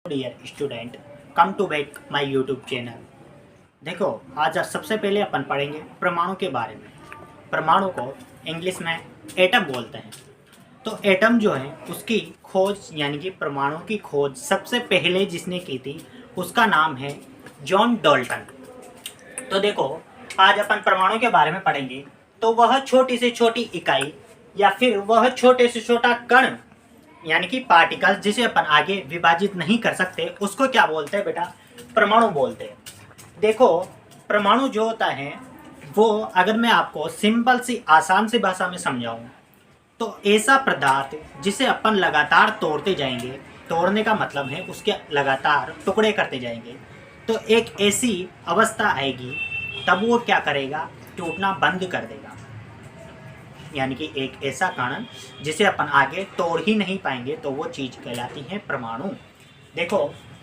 Dear student, come to back my YouTube channel. देखो, आज सबसे पहले अपन पढ़ेंगे परमाणु के बारे में। परमाणु को इंग्लिश में एटम बोलते हैं। तो एटम जो है उसकी खोज यानी कि परमाणु की खोज सबसे पहले जिसने की थी उसका नाम है जॉन डाल्टन। तो देखो, आज अपन परमाणु के बारे में पढ़ेंगे। तो वह छोटी से छोटी इकाई या फिर वह छोटे से छोटा कण यानी कि पार्टिकल्स जिसे अपन आगे विभाजित नहीं कर सकते उसको क्या बोलते हैं बेटा? परमाणु बोलते हैं। देखो, परमाणु जो होता है वो अगर मैं आपको सिंपल सी आसान सी भाषा में समझाऊं तो ऐसा पदार्थ जिसे अपन लगातार तोड़ते जाएंगे, तोड़ने का मतलब है उसके लगातार टुकड़े करते जाएंगे, तो एक ऐसी अवस्था आएगी तब वो क्या करेगा? टूटना बंद कर देगा। यानी कि एक ऐसा कण जिसे अपन आगे तोड़ ही नहीं पाएंगे तो वो चीज़ कहलाती है परमाणु। देखो,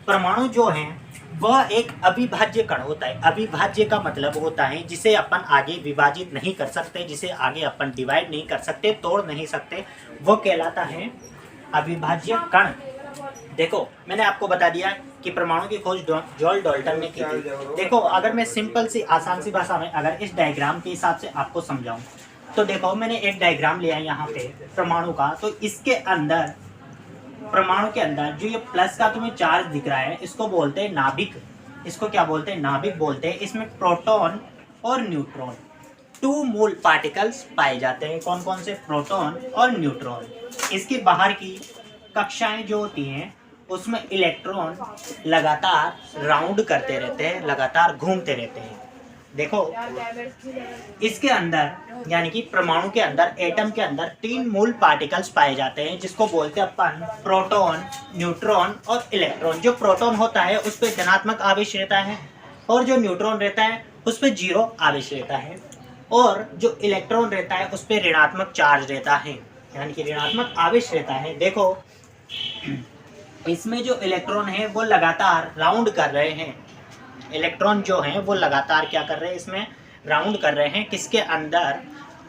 परमाणु जो है वह एक अविभाज्य कण होता है। अविभाज्य का मतलब होता है जिसे अपन आगे विभाजित नहीं कर सकते, जिसे आगे अपन डिवाइड नहीं कर सकते, तोड़ नहीं सकते, वो कहलाता है अविभाज्य कण। देखो, मैंने आपको बता दिया कि परमाणु की खोज जॉन डाल्टन ने की थी। देखो, अगर मैं सिंपल सी आसान सी भाषा में अगर इस डायग्राम के हिसाब से आपको समझाऊं तो देखो, मैंने एक डायग्राम लिया है यहाँ पे परमाणु का। तो इसके अंदर, परमाणु के अंदर जो ये प्लस का तुम्हें चार्ज दिख रहा है इसको बोलते हैं नाभिक। इसको क्या बोलते हैं? नाभिक बोलते हैं। इसमें प्रोटॉन और न्यूट्रॉन, टू मूल पार्टिकल्स पाए जाते हैं। कौन कौन से? प्रोटॉन और न्यूट्रॉन। इसके बाहर की कक्षाएं जो होती हैं उसमें इलेक्ट्रॉन लगातार राउंड करते रहते हैं, लगातार घूमते रहते हैं। देखो, इसके अंदर यानी कि परमाणु के अंदर, एटम के अंदर 3 मूल पार्टिकल्स पाए जाते हैं जिसको बोलते हैं अपन प्रोटॉन, न्यूट्रॉन और इलेक्ट्रॉन। जो प्रोटॉन होता है उस पर धनात्मक आवेश रहता है और जो न्यूट्रॉन रहता है उस पर 0 आवेश रहता है और जो इलेक्ट्रॉन रहता है उस पर ऋणात्मक चार्ज रहता है, यानी कि ऋणात्मक आवेश रहता है। देखो, इसमें जो इलेक्ट्रॉन है वो लगातार राउंड कर रहे हैं। इलेक्ट्रॉन जो हैं वो लगातार क्या कर रहे हैं? इसमें राउंड कर रहे हैं। किसके अंदर?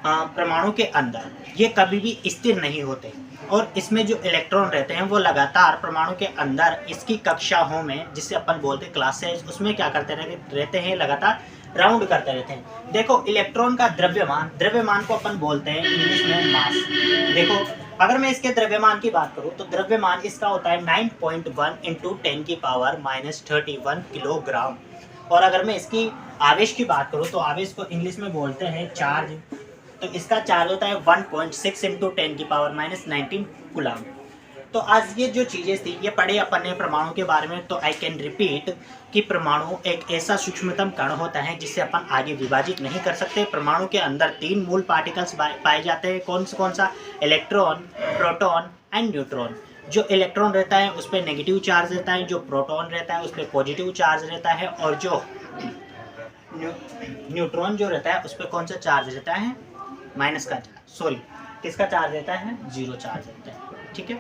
परमाणु के अंदर। ये कभी भी स्थिर नहीं होते और इसमें जो इलेक्ट्रॉन रहते हैं वो लगातार परमाणु के अंदर इसकी कक्षाओं में, जिसे अपन बोलते हैं क्लासेस, उसमें क्या करते रहते हैं? लगातार राउंड करते रहते हैं। देखो, इलेक्ट्रॉन का द्रव्यमान, द्रव्यमान को अपन बोलते हैं इंग्लिश में मास। देखो, अगर मैं इसके द्रव्यमान की बात करूं तो द्रव्यमान इसका होता है 9.1 × 10⁻³ किलोग्राम। और अगर मैं इसकी आवेश की बात करूं तो आवेश को इंग्लिश में बोलते हैं चार्ज। तो इसका चार्ज होता है 1.6 × 10⁻19 कूलम। तो आज ये जो चीज़ें थी ये पढ़े अपन ने परमाणु के बारे में। तो आई कैन रिपीट कि परमाणु एक ऐसा सूक्ष्मतम कण होता है जिसे अपन आगे विभाजित नहीं कर सकते। परमाणु के अंदर 3 मूल पार्टिकल्स पाए जाते हैं। कौन सा? Electron, proton and neutron. जो इलेक्ट्रॉन रहता है उस पर नेगेटिव चार्ज रहता है, जो प्रोटॉन रहता है उस पर पॉजिटिव चार्ज रहता है और जो न्यूट्रॉन जो रहता है उस पर कौन सा चार्ज रहता है? माइनस का चार्ज, सॉरी, किसका चार्ज रहता है? 0 चार्ज रहता है। ठीक है।